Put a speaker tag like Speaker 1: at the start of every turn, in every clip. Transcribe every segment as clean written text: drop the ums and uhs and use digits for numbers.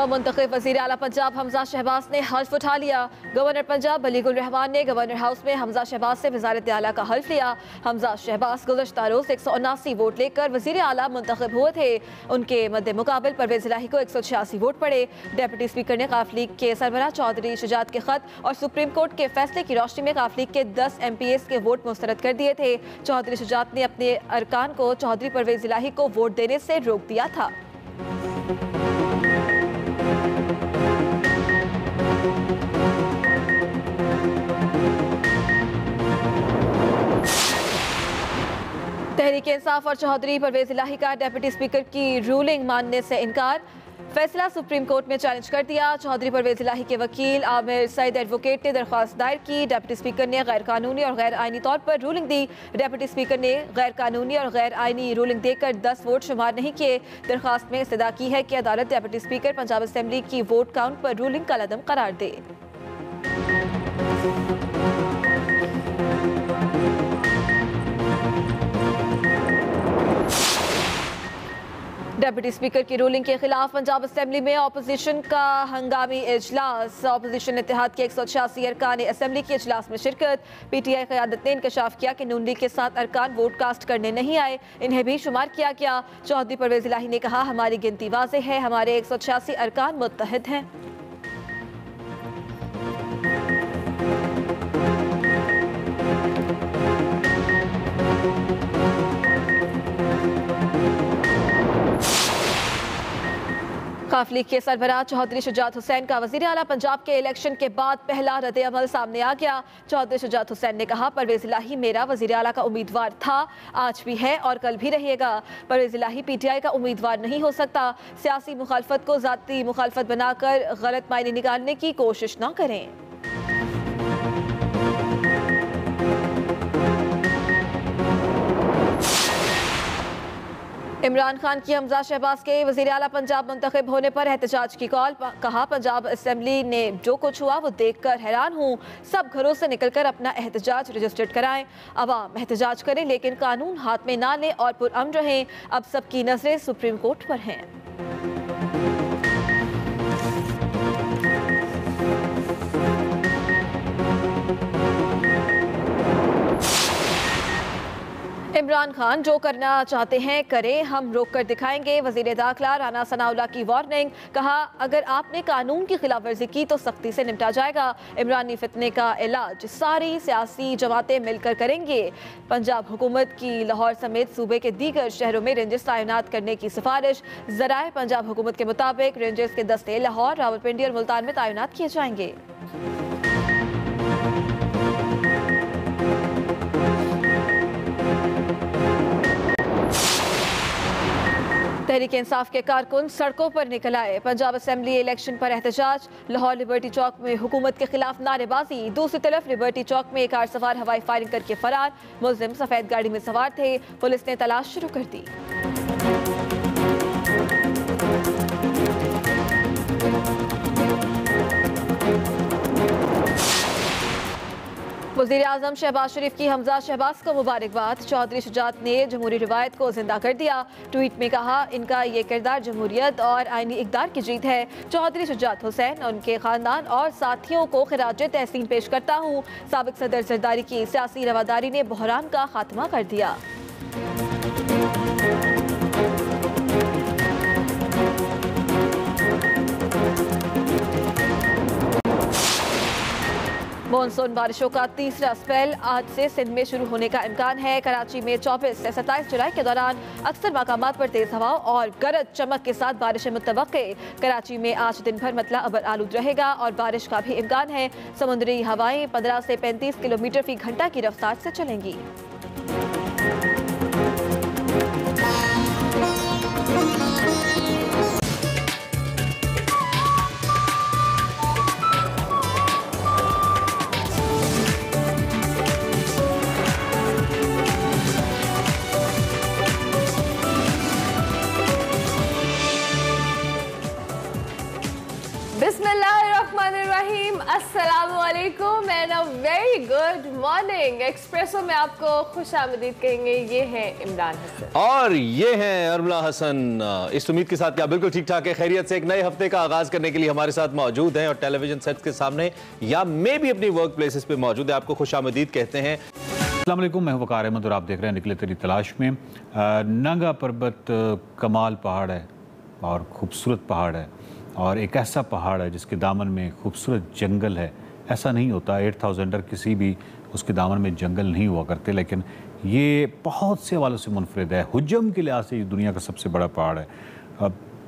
Speaker 1: नौमुंतखब वज़ीर आला पंजाब हमजा शहबाज ने हल्फ उठा लिया। गवर्नर पंजाब बलीगुल रहमान ने गवर्नर हाउस में हमजा शहबाज से वज़ारत आला का हल्फ लिया। हमजा शहबाज गुज़श्ता रोज़ 179 वोट लेकर वज़ीर आला मुंतखब हुए थे। उनके मद्दे मुकाबल परवेज़ इलाही को 186 वोट पड़े। डिप्टी स्पीकर ने काफ लीग के सरबराह चौधरी शुजात के खत और सुप्रीम कोर्ट के फैसले की रोशनी में काफ लीग के 10 MPs के वोट मुस्तरद कर दिए थे। चौधरी शुजात ने अपने अरकान को चौधरी परवेज़ इलाही को वोट देने से रोक दिया था। तहरीक इंसाफ और चौधरी परवेज़ इलाही का डिप्टी स्पीकर की रूलिंग मानने से इनकार। फैसला सुप्रीम कोर्ट में चैलेंज कर दिया। चौधरी परवेज़ इलाही के वकील आमिर सईद एडवोकेट ने दरख्वास्त दायर की। डिप्टी स्पीकर ने गैर कानूनी और गैर आइनी तौर पर रूलिंग दी। डिप्टी स्पीकर ने गैर कानूनी और गैर आइनी रूलिंग देकर 10 वोट शुमार नहीं किए। दरख्वास्त में इस्तदा की है कि अदालत डिप्टी स्पीकर पंजाब असेंबली की वोट काउंट पर रूलिंग का लदम करार दे। डिप्टी स्पीकर की रूलिंग के खिलाफ पंजाब असेंबली में अपोजिशन का हंगामी इजलास। अपोजिशन इत्तेहाद के 186 अरकान असेंबली के इजलास में शिरकत। PTI क़यादत ने इंकशाफ किया कि नून लीग के 7 अरकान वोट कास्ट करने नहीं आए, इन्हें भी शुमार किया गया। चौधरी परवेज़ इलाही ने कहा, हमारी गिनती वाज़ेह है, हमारे 186 अरकान मुत्तहिद हैं। काफ लीग के सरबराह चौधरी शुजात हुसैन का वज़ीर आला पंजाब के इलेक्शन के बाद पहला रद्द अमल सामने आ गया। चौधरी शुजात हुसैन ने कहा, परवेज़ इलाही मेरा वज़ीर आला का उम्मीदवार था, आज भी है और कल भी रहेगा। परवेज़ इलाही PTI का उम्मीदवार नहीं हो सकता। सियासी मुखालफत को ज़ाती मुखालफत बनाकर गलत मायने निकालने की कोशिश न करें। इमरान खान की हमजा शहबाज के वज़ीर आला पंजाब मुंतखब होने पर एहतजाज की कॉल। कहा, पंजाब असेंबली ने जो कुछ हुआ वो देखकर हैरान हूँ। सब घरों से निकलकर अपना एहतजाज रजिस्टर्ड कराएं। अवाम एहतजाज करें लेकिन कानून हाथ में ना लें और पुरअमन रहें। अब सबकी नजरें सुप्रीम कोर्ट पर हैं। इमरान खान जो करना चाहते हैं करें, हम रोक कर दिखाएंगे। वज़ीर दाखिला राना सनाउल्लाह की वार्निंग। कहा, अगर आपने कानून की खिलाफ वर्जी की तो सख्ती से निपटा जाएगा। इमरानी फितने का इलाज सारी सियासी जमातें मिलकर करेंगे। पंजाब हुकूमत की लाहौर समेत सूबे के दीगर शहरों में रेंजर्स तैनात करने की सिफारिश। ज़राए पंजाब हुकूमत के मुताबिक रेंजर्स के दस्ते लाहौर, रावलपिंडी और मुल्तान में तैनात किए जाएंगे। तहरीक इंसाफ के कारकुन सड़कों पर निकल आए। पंजाब असेंबली इलेक्शन पर एहतजाज। लाहौर लिबर्टी चौक में हुकूमत के खिलाफ नारेबाजी। दूसरी तरफ लिबर्टी चौक में कार सवार हवाई फायरिंग करके फरार। मुलजिम सफेद गाड़ी में सवार थे। पुलिस ने तलाश शुरू कर दी। वज़ीर आज़म शहबाज शरीफ की हमजा शहबाज को मुबारकबाद। चौधरी शुजात ने जमहूरी रिवायत को जिंदा कर दिया। ट्वीट में कहा, इनका ये किरदार जमहूरियत और आईनी इक़दार की जीत है। चौधरी शुजात हुसैन, उनके ख़ानदान और साथियों को खिराज तहसीन पेश करता हूँ। साबिक़ सदर जरदारी की सियासी रवादारी ने बहरान का खात्मा कर दिया। मानसून बारिशों का तीसरा स्पेल आज से सिंध में शुरू होने का इम्कान है। कराची में 24 से 27 जुलाई के दौरान अक्सर मकामात पर तेज हवाओं और गरज चमक के साथ बारिशें मुतवक्के। कराची में आज दिन भर मतला अबर आलूद रहेगा और बारिश का भी इम्कान है। समुद्री हवाएं 15 से 35 किलोमीटर फी घंटा की रफ्तार से चलेंगी।
Speaker 2: बिस्मिल्लाहिर्रहमानिर्रहीम, अस्सलामुअलैकुम and a very good morning. Morning espresso में आपको खुश आमदीद कहेंगे। ये है इमरान हसन
Speaker 3: और ये हैं अरमला हसन। इस उम्मीद के साथ क्या बिल्कुल ठीक ठाक है, खैरियत से एक नए हफ्ते का आगाज करने के लिए हमारे साथ मौजूद हैं और टेलीविजन सेट के सामने या मे भी अपनी वर्क प्लेसेस पे मौजूद है। आपको खुश आमदीद कहते हैं।
Speaker 4: अस्सलाम वालेकुम, मैं वकार अहमद और आप देख रहे हैं निकले तेरी तलाश में। नंगा पर्वत कमाल पहाड़ है और खूबसूरत पहाड़ है और एक ऐसा पहाड़ है जिसके दामन में खूबसूरत जंगल है। ऐसा नहीं होता 8000 किसी भी उसके दामन में जंगल नहीं हुआ करते, लेकिन ये बहुत से हवालों से मुनफरिद है। हुज्जम के लिहाज से ये दुनिया का सबसे बड़ा पहाड़ है,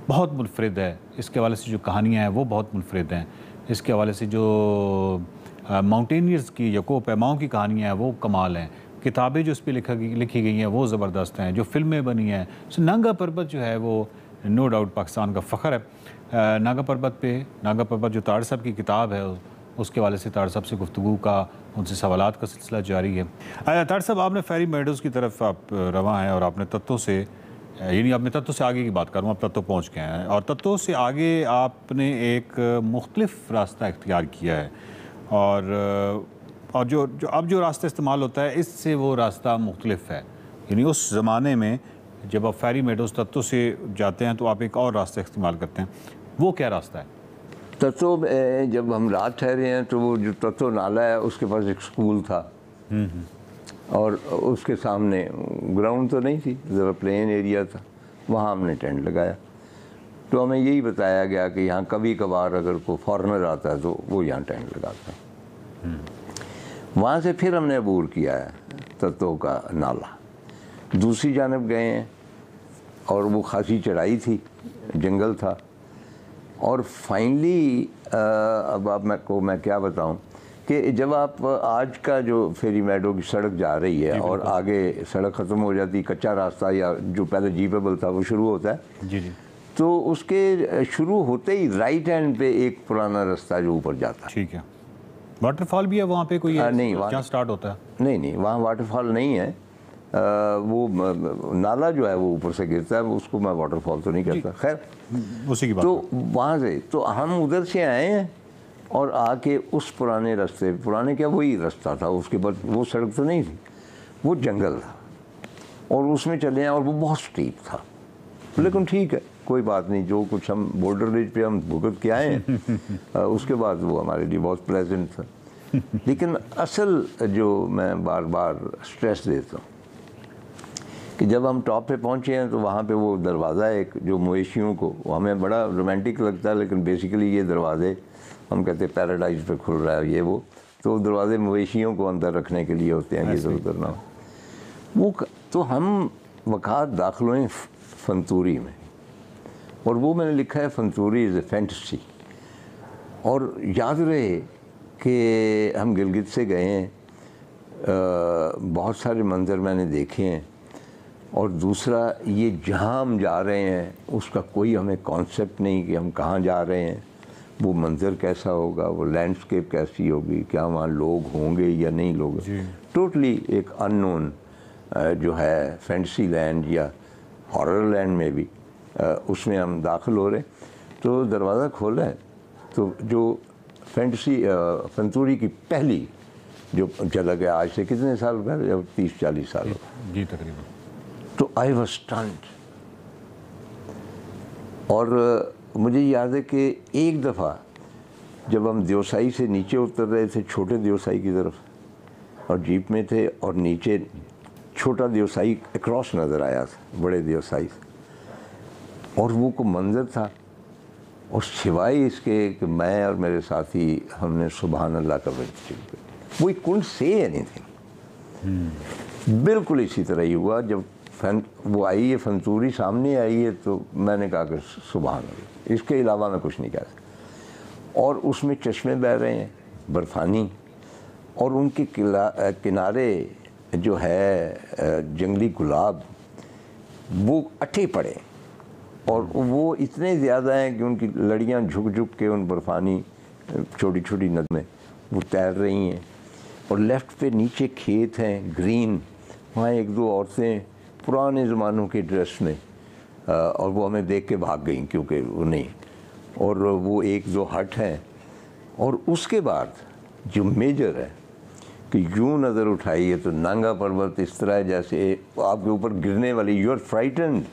Speaker 4: बहुत मुनफरिद है। इसके हवाले से जो कहानियाँ हैं वो बहुत मुनफरिद हैं। इसके हवाले से जो माउंटेनियर्स की यको पैमाओं की कहानियाँ हैं वो कमाल हैं। किताबें जो इस पर लिखी गई हैं वो ज़बरदस्त हैं। जो फिल्में बनी हैं, नंगा पर्वत जो है वो नो डाउट पाकिस्तान का फ़ख्र है। नागा पर्वत जो ताड़ साहब की किताब है उसके वाले से ताड़ साहब से गुफ्तगू का, उनसे सवालात का सिलसिला जारी है। ताड़ साहब, आपने फेरी मेडोज़ की तरफ आप रवां हैं और आपने तत्तों से, यानी आपने तत्तों से आगे की बात करूँ, आप तत्तों पहुँच गए हैं और तत्तों से आगे आपने एक मुख्तलिफ रास्ता इख्तियार किया है और जो अब जो रास्ता इस्तेमाल होता है इससे वो रास्ता मुख्तलिफ है। यानी उस ज़माने में जब आप फेरी मेडोज़ तत्तों से जाते हैं तो आप एक और रास्ता इस्तेमाल करते हैं, वो क्या रास्ता है?
Speaker 5: तत्तो में जब हम रात ठहरे हैं तो वो जो तत्तो नाला है उसके पास एक स्कूल था और उसके सामने ग्राउंड तो नहीं थी, ज़रा प्लेन एरिया था, वहाँ हमने टेंट लगाया। तो हमें यही बताया गया कि यहाँ कभी कभार अगर कोई फॉरेनर आता है तो वो यहाँ टेंट लगाता है। वहाँ से फिर हमने अबूर किया है तत्तो का नाला, दूसरी जानब गए हैं और वो खासी चढ़ाई थी, जंगल था और फाइनली अब आप मैं क्या बताऊं कि जब आप आज का जो फेरी मेडो की सड़क जा रही है और आगे सड़क ख़त्म हो जाती, कच्चा रास्ता या जो पहले जीपेबल था वो शुरू होता है
Speaker 4: जी,
Speaker 5: तो उसके शुरू होते ही राइट हैंड पे एक पुराना रास्ता जो ऊपर जाता है।
Speaker 4: ठीक है। वाटरफॉल भी है वहाँ पे कोई?
Speaker 5: नहीं,
Speaker 4: जहाँ स्टार्ट होता है
Speaker 5: नहीं, वहाँ वाटरफॉल नहीं है। वो नाला जो है वो ऊपर से गिरता है, उसको मैं वाटरफॉल तो नहीं कहता, खैर
Speaker 4: उसी की बात।
Speaker 5: तो वहाँ से तो हम उधर से आए हैं और आके उस पुराने रास्ते, पुराने क्या वही रास्ता था, उसके बाद वो सड़क तो नहीं थी, वो जंगल था और उसमें चले हैं और वो बहुत स्टीप था, लेकिन ठीक है कोई बात नहीं, जो कुछ हम बॉर्डर रेंज पे हम भुगत के आए हैं उसके बाद वो हमारे लिए बहुत प्लेजेंट था। लेकिन असल जो मैं बार बार स्ट्रेस देता हूँ कि जब हम टॉप पे पहुँचे हैं तो वहाँ पे वो दरवाज़ा एक जो मवेशियों को, वो हमें बड़ा रोमांटिक लगता है लेकिन बेसिकली ये दरवाज़े हम कहते हैं पैराडाइज पे खुल रहा है ये वो, तो दरवाज़े मवेशियों को अंदर रखने के लिए होते हैं, इधर उधर ना वो। तो हम वक़ात दाखिल हुए फंतूरी में और वो मैंने लिखा है फंतूरी इज़ ए फैंटेसी। और याद रहे कि हम गिलगित से गए हैं, बहुत सारे मंज़र मैंने देखे हैं और दूसरा ये जहाँ हम जा रहे हैं उसका कोई हमें कॉन्सेप्ट नहीं कि हम कहाँ जा रहे हैं, वो मंज़र कैसा होगा, वो लैंडस्केप कैसी होगी, क्या वहाँ लोग होंगे या नहीं लोग, टोटली एक अननोन जो है फैंटेसी लैंड या हॉरर लैंड में भी उसमें हम दाखिल हो रहे। तो दरवाज़ा खोला है तो जो फैंटेसी फंतूरी की पहली जो झलक है, आज से कितने साल पहले, जब 30-40 साल हो
Speaker 4: जी तकरीबन, तो
Speaker 5: आई वॉज स्टन्ड। और मुझे याद है कि एक दफ़ा जब हम देवसाई से नीचे उतर रहे थे, छोटे देवसाई की तरफ, और जीप में थे और नीचे छोटा देवसाई अक्रॉस नज़र आया था बड़े देवसाई से, और वो को मंज़र था और सिवाय इसके कि मैं और मेरे साथी हमने सुभान अल्लाह का वी कुडंट से एनीथिंग। बिल्कुल इसी तरह ही हुआ, जब वो आई है फंतूरी सामने आई है तो मैंने कहा कि सुभान अल्लाह, इसके अलावा मैं कुछ नहीं कह सकता। और उसमें चश्मे बह रहे हैं बर्फ़ानी और उनके किनारे जो है जंगली गुलाब वो अट्ठे पड़े और वो इतने ज़्यादा हैं कि उनकी लड़ियाँ झुक झुक के उन बर्फ़ानी छोटी छोटी नद में वो तैर रही हैं। और लेफ़्ट पे नीचे खेत हैं ग्रीन, वहाँ एक दो औरतें पुराने ज़मानों के ड्रेस में, और वो हमें देख के भाग गई क्योंकि वो नहीं, और वो एक दो हट हैं। और उसके बाद जो मेजर है कि यूं नज़र उठाइए तो नांगा पर्वत इस तरह है जैसे आपके ऊपर गिरने वाली, यू आर फ्राइटेंड।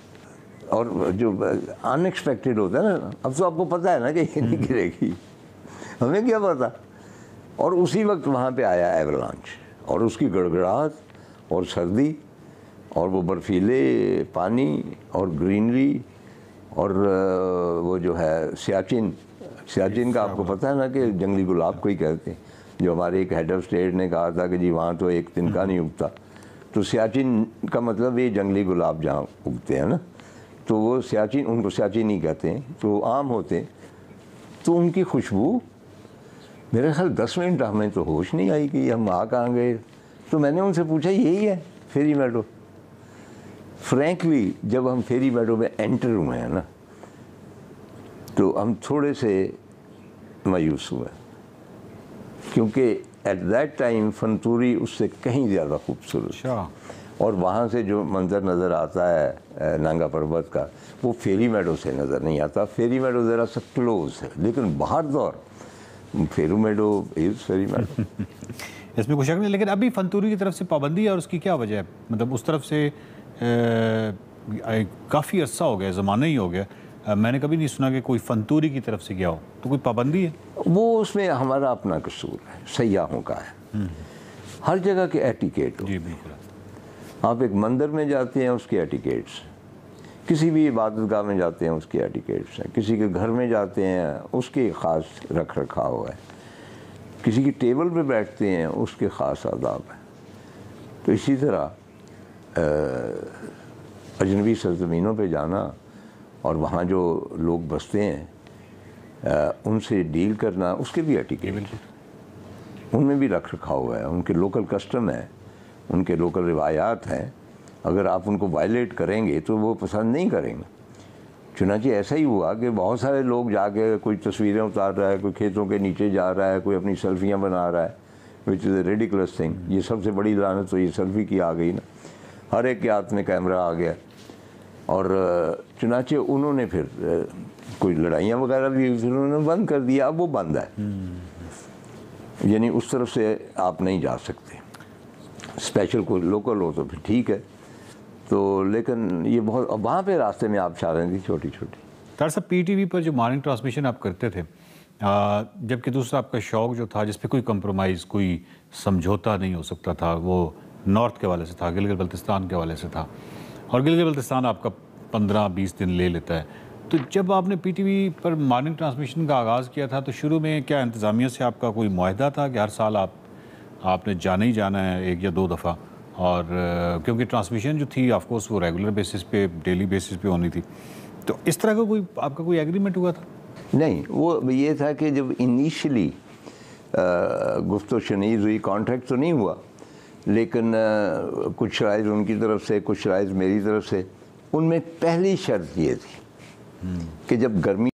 Speaker 5: और जो अनएक्सपेक्टेड होता है ना, अब तो आपको पता है ना कि ये नहीं गिरेगी, हमें क्या पता। और उसी वक्त वहाँ पे आया एवलांच, और उसकी गड़गड़ाहट और सर्दी और वो बर्फीले पानी और ग्रीनरी और वो जो है सियाचिन का आपको पता है ना कि जंगली गुलाब को ही कहते हैं। जो हमारे एक हेड ऑफ स्टेट ने कहा था कि जी वहाँ तो एक तिनका नहीं उगता, तो सियाचिन का मतलब ये जंगली गुलाब जहाँ उगते हैं ना, तो वो सियाचिन, उनको सियाचिन ही कहते हैं, तो आम होते हैं। तो उनकी खुशबू, मेरे ख्याल 10 मिनट हमें तो होश नहीं आई कि हम आ कहाँ गए। तो मैंने उनसे पूछा यही है फेरी मेडो। फ्रैंकली जब हम फेरी मेडो में एंटर हुए हैं ना, तो हम थोड़े से मायूस हुए, क्योंकि एट दैट टाइम फंतूरी उससे कहीं ज़्यादा खूबसूरत। और वहाँ से जो मंज़र नज़र आता है नांगा पर्वत का, वो फेरी मेडो से नज़र नहीं आता। फेरी मेडो ज़रा सा क्लोज है, लेकिन बाहर दौर फेरू मेडो इज़ फेरी मेडो।
Speaker 4: इसमें कुछ शक नहीं, लेकिन अभी फंतूरी की तरफ से पाबंदी है, और उसकी क्या वजह है? मतलब उस तरफ से काफ़ी अर्सा हो गया, ज़माना ही हो गया, मैंने कभी नहीं सुना कि कोई फंतूरी की तरफ से गया हो। तो कोई पाबंदी है?
Speaker 5: वो उसमें हमारा अपना कसूर है, सयाहों का है। हर जगह के एटिकेट हो। जी बिल्कुल। आप एक मंदिर में जाते हैं, उसके एटिकेट्स, किसी भी इबादतगाह में जाते हैं उसके एटिकेट्स हैं, किसी के घर में जाते हैं उसके ख़ास रख रखाव है, किसी की टेबल पे बैठते हैं उसके ख़ास आदाब हैं। तो इसी तरह अजनबी सरज़मीनों पे जाना और वहाँ जो लोग बसते हैं उनसे डील करना, उसके भी एटिकेट हैं, उनमें भी रख रखाव है, उनके लोकल कस्टम है, उनके लोकल रिवायात हैं। अगर आप उनको वायलेट करेंगे तो वो पसंद नहीं करेंगे। चुनांचे ऐसा ही हुआ कि बहुत सारे लोग जाके कोई तस्वीरें उतार रहा है, कोई खेतों के नीचे जा रहा है, कोई अपनी सेल्फियाँ बना रहा है, which is a ridiculous thing. ये सबसे बड़ी लानत तो ये सेल्फी की आ गई ना, हर एक के हाथ में कैमरा आ गया। और चुनांचे उन्होंने फिर कोई लड़ाइयाँ वगैरह भी उन्होंने बंद कर दिया, अब वो बंद है, यानी उस तरफ से आप नहीं जा सकते। स्पेशल कोई लोकल हो तो फिर ठीक है। तो लेकिन ये बहुत, वहाँ पे रास्ते में आप चाह रहे थी छोटी छोटी।
Speaker 4: डॉक्टर साहब, पीटीवी पर जो मॉर्निंग ट्रांसमिशन आप करते थे, जबकि दूसरा आपका शौक़ जो था, जिस पे कोई कंप्रोमाइज़, कोई समझौता नहीं हो सकता था, वो नॉर्थ के हवाले से था, गिलगित बल्तिस्तान के हवाले से था, और गिलगित बल्तिस्तान आपका 15-20 दिन ले लेता है। तो जब आपने पीटीवी पर मॉर्निंग ट्रांसमिशन का आगाज़ किया था, तो शुरू में क्या इंतज़ामिया से आपका कोई मुआहदा था कि हर साल आपने जाना ही जाना है 1 या 2 दफ़ा? और क्योंकि ट्रांसमिशन जो थी ऑफ कोर्स वो रेगुलर बेसिस पे, डेली बेसिस पे होनी थी, तो इस तरह का कोई आपका कोई एग्रीमेंट हुआ था?
Speaker 5: नहीं, वो ये था कि जब इनिशियली गुफ्तो शनीज़ हुई, कॉन्ट्रैक्ट तो नहीं हुआ, लेकिन कुछ शराइज़ उनकी तरफ से, कुछ शराइज़ मेरी तरफ से। उनमें पहली शर्त ये थी कि जब गर्मी